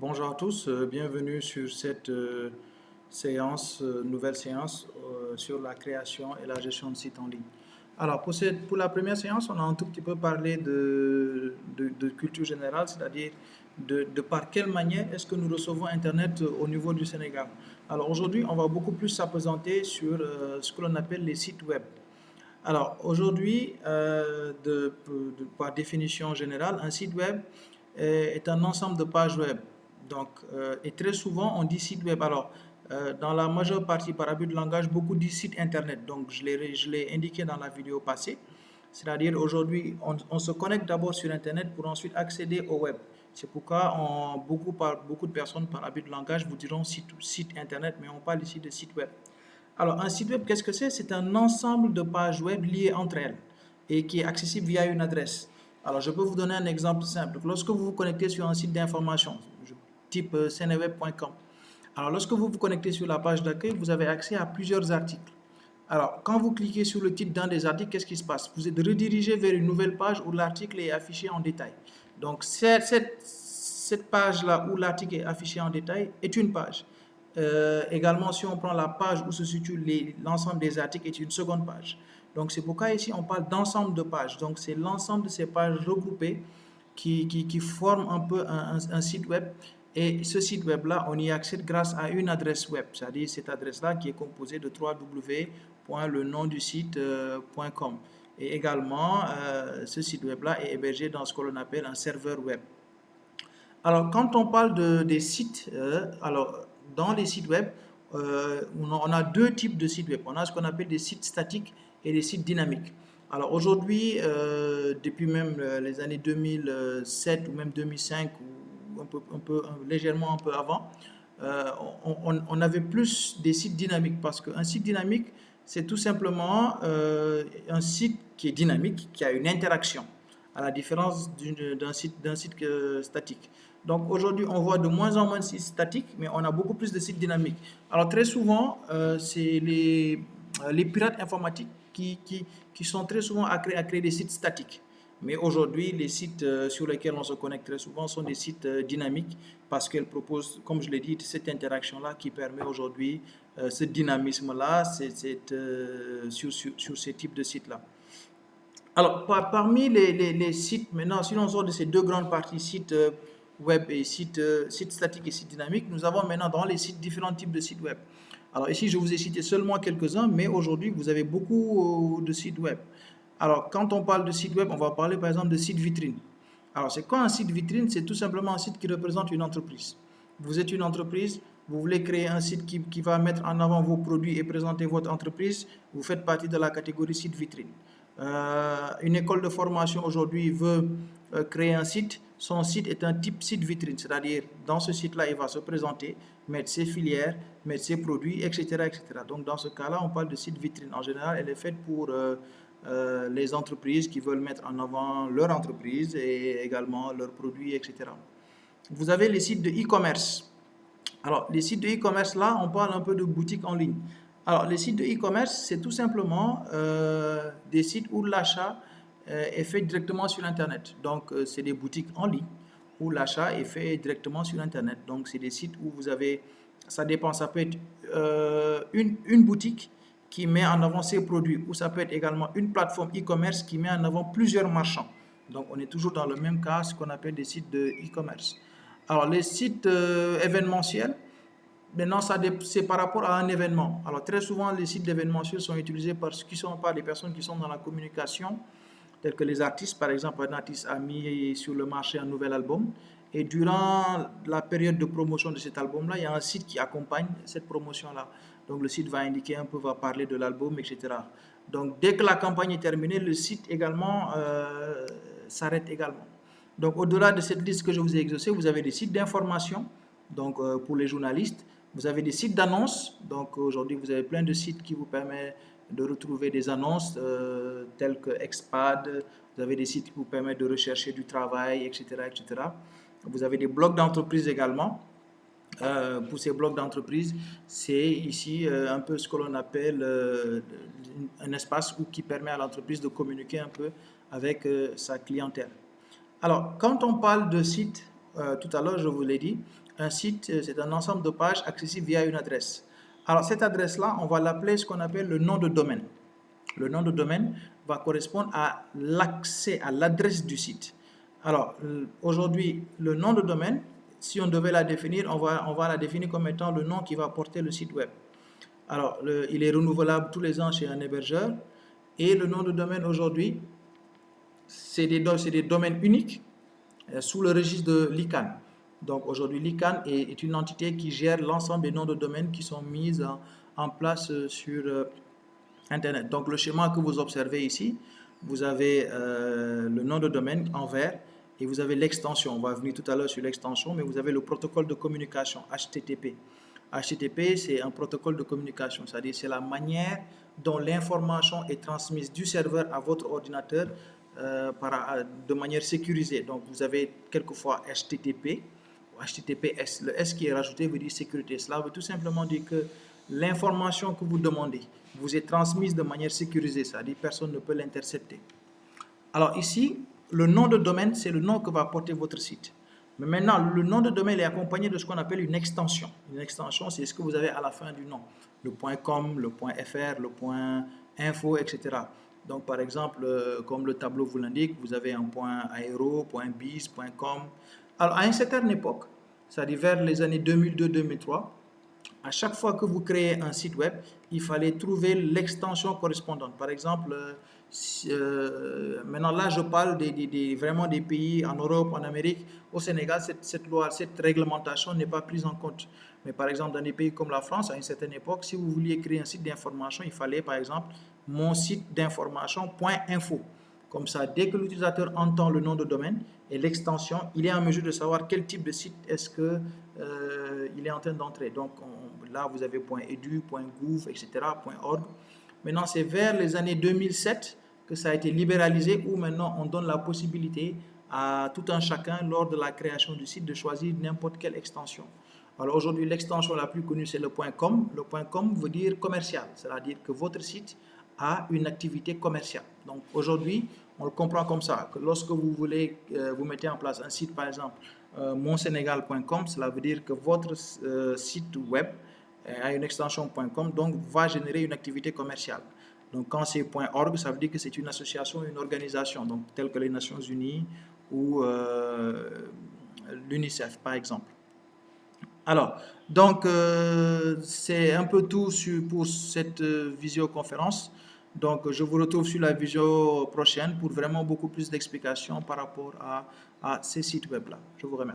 Bonjour à tous, bienvenue sur cette nouvelle séance sur la création et la gestion de sites en ligne. Alors, pour la première séance, on a un tout petit peu parlé de culture générale, c'est-à-dire de par quelle manière est-ce que nous recevons Internet au niveau du Sénégal. Alors, aujourd'hui, on va beaucoup plus s'apesanter sur ce que l'on appelle les sites web. Alors, aujourd'hui, par définition générale, un site web est un ensemble de pages web. Donc, et très souvent, on dit site web. Alors, dans la majeure partie, par abus de langage, beaucoup disent site internet. Donc, je l'ai indiqué dans la vidéo passée. C'est-à-dire, aujourd'hui, on se connecte d'abord sur Internet pour ensuite accéder au web. C'est pourquoi beaucoup de personnes, par abus de langage, vous diront site Internet, mais on parle ici de site web. Alors, un site web, qu'est-ce que c'est? C'est un ensemble de pages web liées entre elles et qui est accessible via une adresse. Alors, je peux vous donner un exemple simple. Lorsque vous vous connectez sur un site d'information, type seneweb.com, alors lorsque vous vous connectez sur la page d'accueil, vous avez accès à plusieurs articles. Alors, quand vous cliquez sur le titre d'un des articles, qu'est-ce qui se passe? Vous êtes redirigé vers une nouvelle page où l'article est affiché en détail. Donc, cette page-là où l'article est affiché en détail est une page. Également, si on prend la page où se situe l'ensemble des articles, est une seconde page. Donc, c'est pourquoi ici, on parle d'ensemble de pages. Donc, c'est l'ensemble de ces pages regroupées qui forment un peu un site web. Et ce site web-là, on y accède grâce à une adresse web, c'est-à-dire cette adresse-là qui est composée de www.lenomdusite.com. Et également, ce site web-là est hébergé dans ce que l'on appelle un serveur web. Alors, quand on parle des sites, alors dans les sites web, on a deux types de sites web. On a ce qu'on appelle des sites statiques et des sites dynamiques. Alors aujourd'hui, depuis même les années 2007 ou même 2005 ou légèrement un peu avant, on avait plus des sites dynamiques parce qu'un site dynamique, c'est tout simplement un site qui est dynamique, qui a une interaction, à la différence d'un site statique. Donc aujourd'hui, on voit de moins en moins de sites statiques, mais on a beaucoup plus de sites dynamiques. Alors très souvent, c'est les pirates informatiques qui sont très souvent à créer des sites statiques. Mais aujourd'hui, les sites sur lesquels on se connecte très souvent sont des sites dynamiques parce qu'elles proposent, comme je l'ai dit, cette interaction-là qui permet aujourd'hui ce dynamisme-là sur ces types de sites-là. Alors, parmi les sites, maintenant, si l'on sort de ces deux grandes parties, sites web et sites statiques et sites dynamiques, nous avons maintenant dans les sites différents types de sites web. Alors ici, je vous ai cité seulement quelques-uns, mais aujourd'hui, vous avez beaucoup de sites web. Alors, quand on parle de site web, on va parler par exemple de site vitrine. Alors, c'est quoi un site vitrine? C'est tout simplement un site qui représente une entreprise. Vous êtes une entreprise, vous voulez créer un site qui va mettre en avant vos produits et présenter votre entreprise, vous faites partie de la catégorie site vitrine. Une école de formation aujourd'hui veut créer un site, son site est un type site vitrine, c'est-à-dire dans ce site-là, il va se présenter, mettre ses filières, mettre ses produits, etc., etc. Donc dans ce cas-là, on parle de site vitrine. En général, elle est faite pour les entreprises qui veulent mettre en avant leur entreprise et également leurs produits, etc. Vous avez les sites de e-commerce. Alors, les sites de e-commerce, là, on parle un peu de boutiques en ligne. Alors, les sites de e-commerce, c'est tout simplement des sites où l'achat est fait directement sur Internet. Donc, c'est des boutiques en ligne où l'achat est fait directement sur Internet. Donc, c'est des sites où vous avez, ça dépend, ça peut être une boutique qui met en avant ses produits, ou ça peut être également une plateforme e-commerce qui met en avant plusieurs marchands. Donc, on est toujours dans le même cas, ce qu'on appelle des sites de e-commerce. Alors, les sites événementiels, maintenant, c'est par rapport à un événement. Alors, très souvent, les sites d'événementiels sont utilisés par des personnes qui sont dans la communication, tels que les artistes. Par exemple, un artiste a mis sur le marché un nouvel album. Et durant la période de promotion de cet album-là, il y a un site qui accompagne cette promotion-là. Donc, le site va indiquer un peu, va parler de l'album, etc. Donc, dès que la campagne est terminée, le site également s'arrête également. Donc, au-delà de cette liste que je vous ai exaucée, vous avez des sites d'information, donc pour les journalistes. Vous avez des sites d'annonces. Donc, aujourd'hui, vous avez plein de sites qui vous permettent de retrouver des annonces telles que Expad. Vous avez des sites qui vous permettent de rechercher du travail, etc., etc. Vous avez des blogs d'entreprise également. Pour ces blocs d'entreprise, c'est ici un peu ce que l'on appelle un espace qui permet à l'entreprise de communiquer un peu avec sa clientèle. Alors, quand on parle de site, tout à l'heure je vous l'ai dit, Un site, c'est un ensemble de pages accessibles via une adresse. Alors, cette adresse-là, on va l'appeler ce qu'on appelle le nom de domaine. Le nom de domaine va correspondre à l'accès, à l'adresse du site. Alors, aujourd'hui, le nom de domaine, si on devait la définir, on va la définir comme étant le nom qui va porter le site web. Alors, il est renouvelable tous les ans chez un hébergeur. Et le nom de domaine aujourd'hui, c'est des domaines uniques sous le registre de l'ICANN. Donc aujourd'hui, l'ICANN est une entité qui gère l'ensemble des noms de domaine qui sont mis en place sur Internet. Donc le schéma que vous observez ici, vous avez le nom de domaine en vert et vous avez l'extension. On va venir tout à l'heure sur l'extension, mais vous avez le protocole de communication HTTP. HTTP, c'est un protocole de communication, c'est-à-dire c'est la manière dont l'information est transmise du serveur à votre ordinateur de manière sécurisée. Donc vous avez quelquefois HTTP ou HTTPS. Le S qui est rajouté veut dire sécurité. Cela veut tout simplement dire que l'information que vous demandez vous est transmise de manière sécurisée, c'est-à-dire personne ne peut l'intercepter. Alors ici, le nom de domaine, c'est le nom que va porter votre site. Mais maintenant, le nom de domaine est accompagné de ce qu'on appelle une extension. Une extension, c'est ce que vous avez à la fin du nom. Le .com, le .fr, le .info, etc. Donc, par exemple, comme le tableau vous l'indique, vous avez un .aero, .biz, .com. Alors, à une certaine époque, c'est-à-dire vers les années 2002-2003, à chaque fois que vous créez un site web, il fallait trouver l'extension correspondante. Par exemple, maintenant là, je parle vraiment des pays en Europe, en Amérique. Au Sénégal, cette réglementation n'est pas prise en compte. Mais par exemple, dans des pays comme la France, à une certaine époque, si vous vouliez créer un site d'information, il fallait par exemple mon site d'information.info. Comme ça, dès que l'utilisateur entend le nom de domaine et l'extension, il est en mesure de savoir quel type de site est-ce que il est en train d'entrer. Donc là, vous avez .edu, .gouv, etc., .org. Maintenant, c'est vers les années 2007 que ça a été libéralisé, où maintenant on donne la possibilité à tout un chacun, lors de la création du site, de choisir n'importe quelle extension. Alors aujourd'hui, l'extension la plus connue, c'est le .com. Le .com veut dire commercial, c'est-à-dire que votre site a une activité commerciale. Donc aujourd'hui, on le comprend comme ça, que lorsque vous voulez, vous mettez en place un site, par exemple, monsenegal.com, cela veut dire que votre site web a une extension .com, donc va générer une activité commerciale. Donc quand c'est .org, ça veut dire que c'est une association, une organisation, donc telle que les Nations Unies ou l'UNICEF, par exemple. Alors, donc c'est un peu tout pour cette visioconférence. Donc, je vous retrouve sur la visio prochaine pour vraiment beaucoup plus d'explications par rapport à ces sites web-là. Je vous remercie.